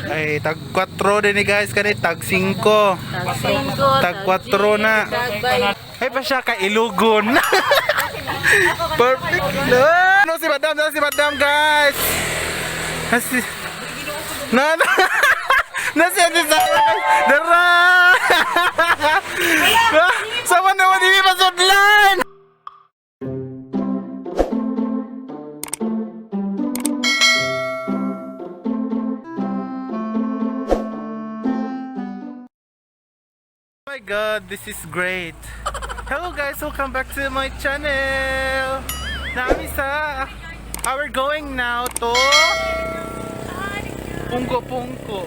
Ay, tag 4 din ni guys. Kani, tag 5. Tag 4 na. Ay, pa siya ka ilugon. Perfect. Ano si madam? Ano si madam, guys? Nasi... Nasi Dara! Sama naman hindi masudlan! Oh my god, this is great! Hello guys, welcome back to my channel! We're going now to Punko Punko.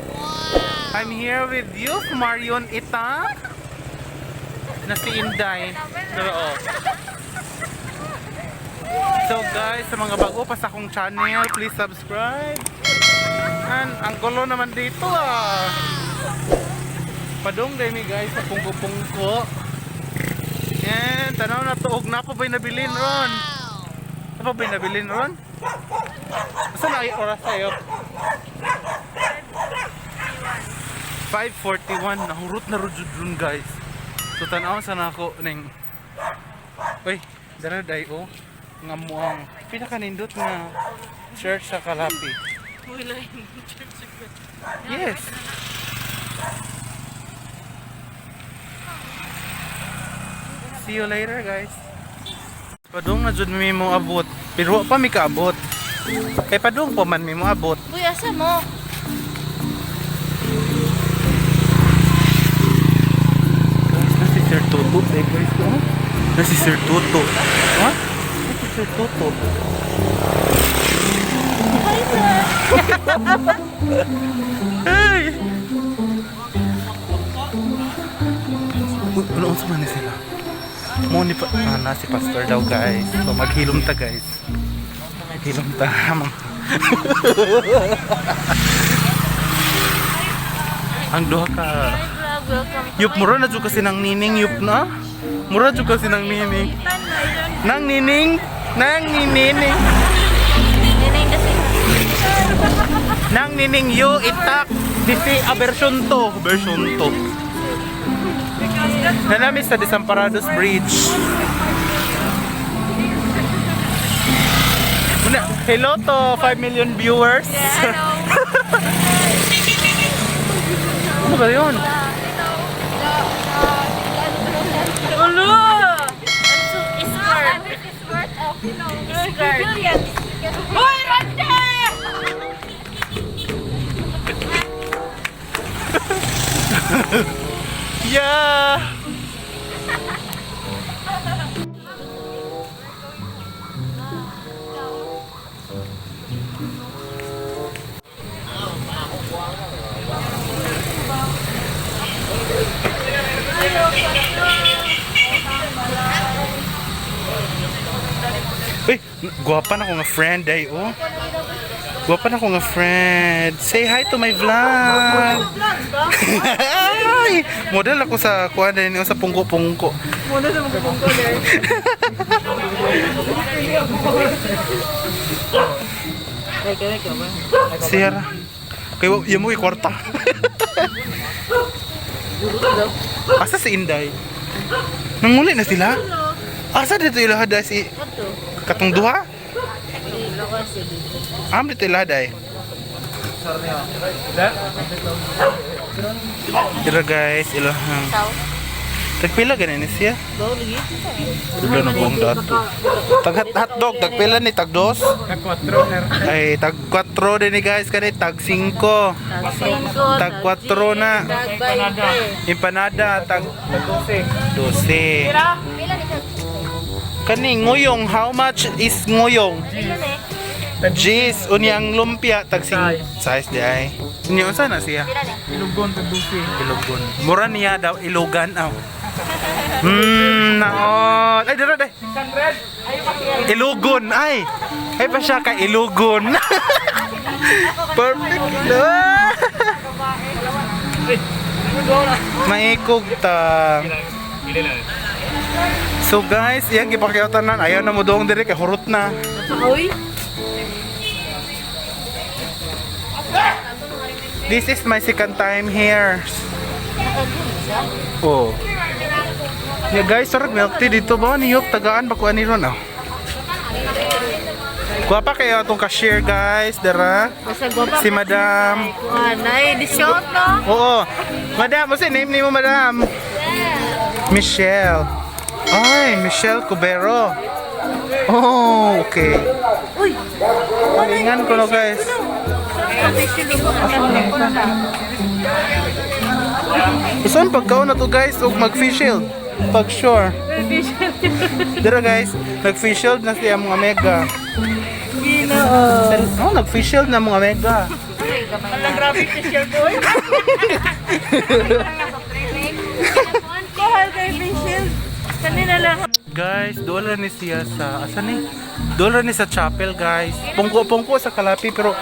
I'm here with you, Marion Itang. Na si Inday. So guys, sa mga bago pa sa akong channel, please subscribe. And ang gulo naman dito Padong day mi guys sa Punko Punko. Yan, tanaw na tuog na pa ba'y nabilin ron? Ano pa ba'y nabilin ron? Basta na oras tayo? 5:41, nahurot na rujud dun guys. So tanaw sana ako ning. Uy, dara day nga muang pinakanindot nga church sa Kalapi. Yes. See you later guys. Padung na jud mi mo abot. Pero pa mi kaabot. Kay padung pa man mi mo abot. Uy, asa mo? Sir Toto, guys ko. Na si Sir Toto. Ha? Si Sir Toto. Hi, sir. Hey! Ano sa man sila? Mo ni na si pastor daw guys. So maghilom ta guys. Hilom ta. Ang duha ka. Yup, mura na juga sinang nining yup na. Mura juga sinang nining. Nang nining, nang nining. Nang nining yu itak disi version 2. Nanamis sa Desamparados Bridge. Hello to 5 million viewers. Ano ba yun? Ulo! It's worth of, billions. Hoy, Rante! Yeah! Uy, guwapa na ko nga friend ay Guwapa na ko nga friend. Say hi to my vlog. Ay, model ako sa kuha din sa pungko-pungko. Muna sa mga pungko din. Sierra. Kaya yung mo kwarta. Asa si Inday? Nanguli na sila? Asa dito yung lahada si katong duha? Dito yung lahada Dira guys, ilahang tagpila ganin siya? Dulo na buong dato. Hotdog, tagpila ni tag 2? Tag 4. Ay, tag 4 din ni guys. Kani tag 5. Tag 4 na. Empanada, tag 12. Kani ngoyong, how much is ngoyong? Jeez, unyang lumpia tag 5 size di ay. Inyo unsa na siya? Ilugon tag 12. Ilugon. Mura niya daw ilugan naon. Ay dira day. Ilugon ay. Ay pa siya ka ilugon. Perfect. Maikog ta. So guys, iyang gipakyautanan ayaw na mo doong dire kay hurot na. Uy. This is my second time here. Oh. Yeah guys, sarap milk tea dito ba? Niyok, tagaan ba kuha ni Ron? Oh. Kuha pa kayo itong cashier guys, dara. Si Madam. Ay, discount no? Oo. Madam, what's the name mo Madam? Michelle. Ay, Michelle Cubero. Oh, okay. Uy! Palingan ko no guys. Saan pagkaon na to guys? Huwag mag-fish shield. Pag sure. Dira guys, nag-fish shield na siya mga mega. Oh, nag-fish shield na mga mega. Walang graphic t-shirt boy. Kohal kay Michelle. Kanina lang. Guys, doon ni siya sa asan ni? Doon ni sa chapel, guys. Pungko sa Kalapi pero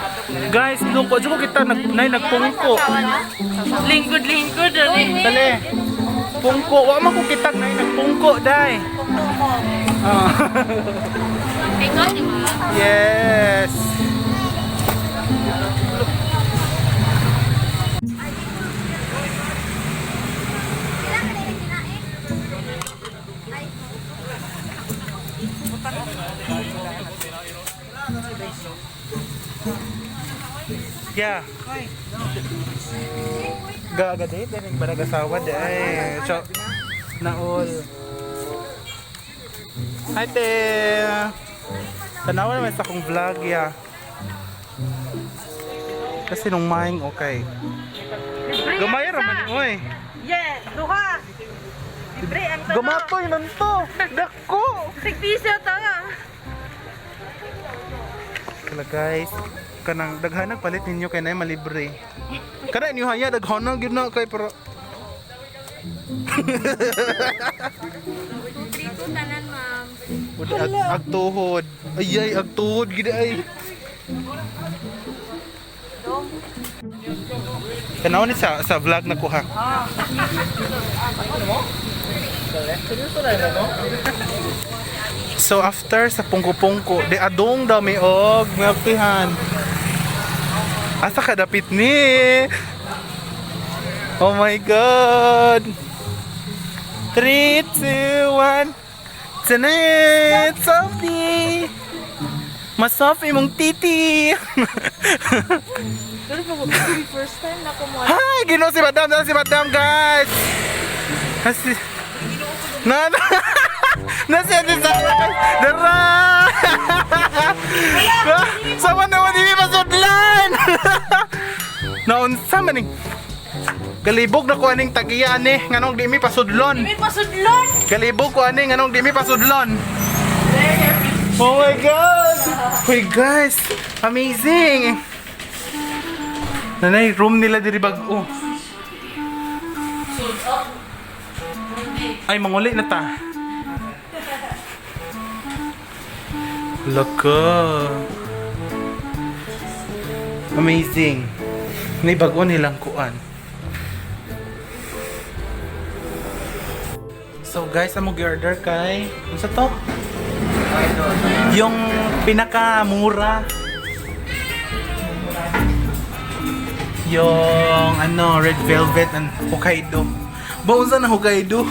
guys, doon ko kita nagpungko. Lingkod-lingkod ani. Dali. Pungko, wa man ko kita nagpungko dai. Ah. Yes. Yeah. Gagade din baragasawa day. So, naol. Hi te. Tanawa naman sa akong vlog ya. Kasi nung maing okay. Gamay raman oy. Yeah, duha. Libre ang taga. Gamatoy nanto. Dako. Tigpiso taga. Kala guys, kanang daghanag palit ninyo kay nay malibre. Kana inyo haya daghanag gyud na kay pero Trito tanan ma'am. agtuhod. Ay agtuhod gid ay. Tanaw ni sa vlog na ko ha. So after sa pungko-pungko, di adong daw may og milkihan. Asa ka dapit ni? Oh my god. 3, 2, 1. Tonight, softly. Masoft imong titi. Pero pag first time na kumuha. Hi, gino si Madam guys. Nasi Nasi Dara. Sama naman hindi masudlan. Naunsa man ning galibog na ko aning tagiya ani nganong di mi pasudlon. May pasudlon. Galibog ko ani nganong di mi pasudlon. Oh my god. Hey guys, amazing. Nanay room nila diri bag-o. Ay manguli na ta. Laka. Amazing. May bago nilang kuan. So guys, amo gi-order kay ano sa to? Yung pinakamura. Yung ano, red velvet and Hokkaido. Bausa na Hokkaido.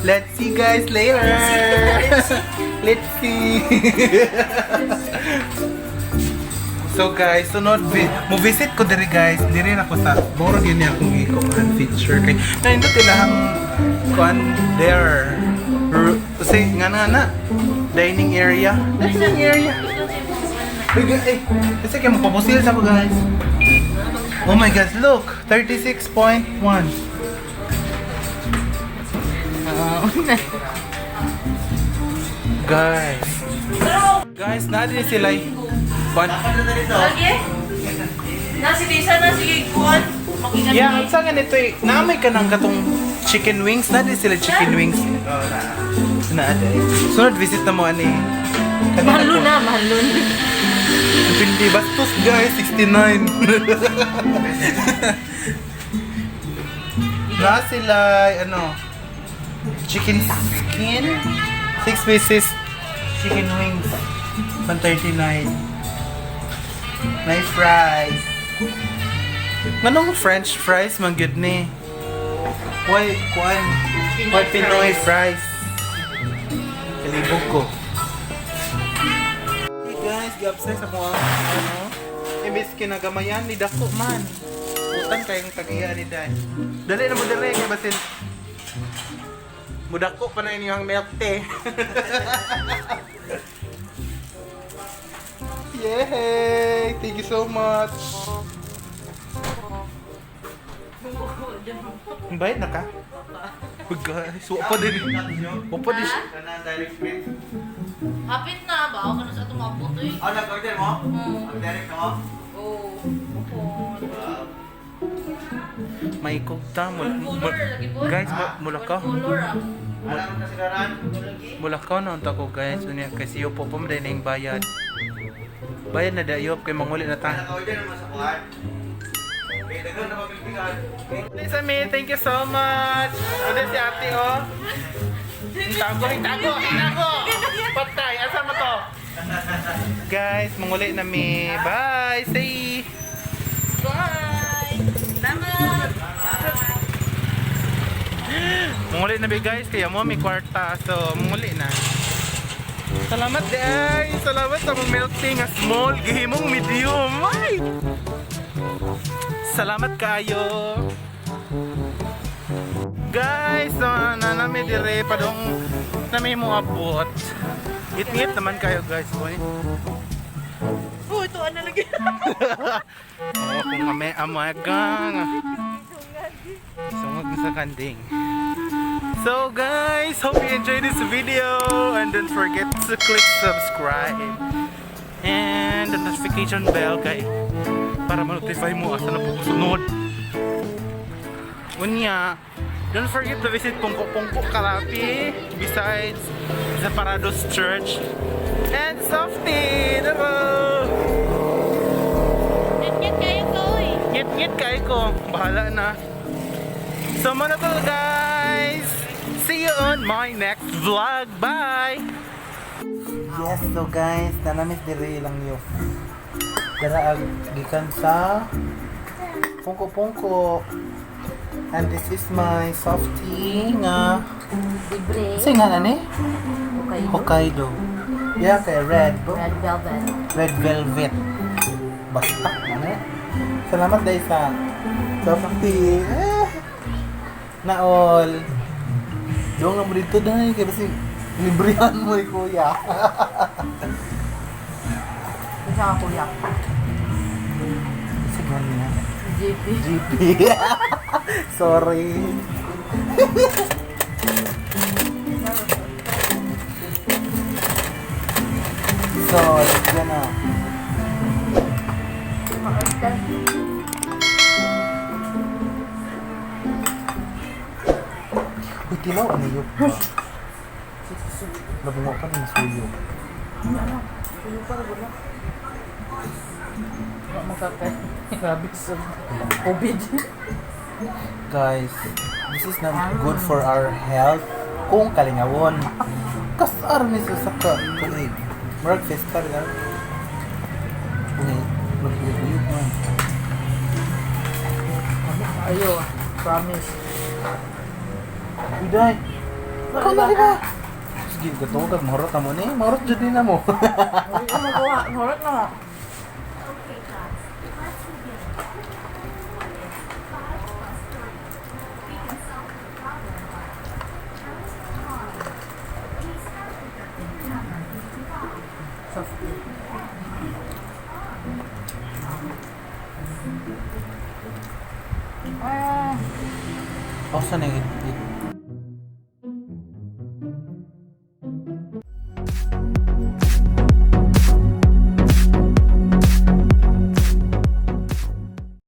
Let's see guys later. Let's see. So guys, sunod mo visit ko diri guys. Diri na ko sa Boro gyud akong ikuan feature kay nindot ilang kuan there. Kasi nga dining area. Dining area. Eh, kasi kaya mapapusil sa ko guys. Oh my god, look! 36.1. Guys, natin sila Lagi? Nasi bisa na sige kuan. yeah, ang sa ganito eh, naamay ka ng katong chicken wings. Natin sila chicken wings. Sunod visit na mo ani. Mahalon na, mahalon. Hindi, bastos guys, 69. Na sila, ano, chicken skin, 6 pieces, chicken wings, 139. Nice fries. Manong French fries man gyud ni. Why kuan? Why Pinoy fries? Kalibog ko. Hey guys, gabsay sa mga ano. Imbis kinagamayan ni dako man. Utan kayong tagiya ni Dai. Dali na mo dire kay basin. Mudako pa na inyong milk tea. Yay! Thank you so much. Bayad na ka? Oh guys, wapa din. Wapa din. Hapit na ba? Ako na sa itong mabuto eh. Nag-order mo? Mag-direct mo? Oo. May kugta mo. Color lagi po. Guys, mulakaw. Color ah. Alam mo kasi daran? Mulakaw na unta ko guys. Unya kasi yo po pum din ning bayad. Bayad na dayop kay manguli na ta. Nag-order naman sa kuhan. Okay, dagan na mabilibigan. Sami, thank you so much. Ano si ate oh? Tago. Patay, asa mo to? Guys, manguli na mi. Bye. See. Bye! Salamat! Manguli na bi guys, kaya mo may kwarta. So, manguli na. Salamat guys. Salamat sa mong milk tea nga small, gihimong medium. Ay! Salamat kayo. Guys, so, nanami dire pa dong nami mo abot. Ngit naman kayo guys, boy. Oh, ito ano lagi? Oh, kung amagang. Sungod sa kanding. So guys, hope you enjoyed this video and don't forget to click subscribe and the notification bell kay para ma-notify mo asa na po sunod. Unya, don't forget to visit Pungko Kalapi besides the Parados Church and Softy. Hello! Nyet kayo ko eh. Ngit kayo ko. Bahala na. So muna to guys. See you on my next vlog. Bye! Yes, so guys, nanamis dire lang yo. Dara gikan sa Pungko. And this is my softie nga. Libre. Kasi nga nani? Okay. Hokkaido. Yeah, kay red. Red velvet. Red velvet. Basta, ano? Salamat dahil sa softie. Naol. Doon nga mo dito dahil kasi librihan mo kuya. Isa ka kuya. Sige na. JP. GP. Sorry. So, let's go na. Uy, tilaw, ano yun? Nabungo ka na suyo. Grabe sa COVID. Guys, this is not good for our health kung kalingawon. Kasar ni sa kulig. Marag festa rin lang. Uy, magbibiyog mo. Ayo, promise. Uday! Ikaw na rin ba? Sige, gatong kag mahorot na mo ni. Mahorot dyan din na mo. Hindi ko magawa. Horot na nga. O, saan na yun?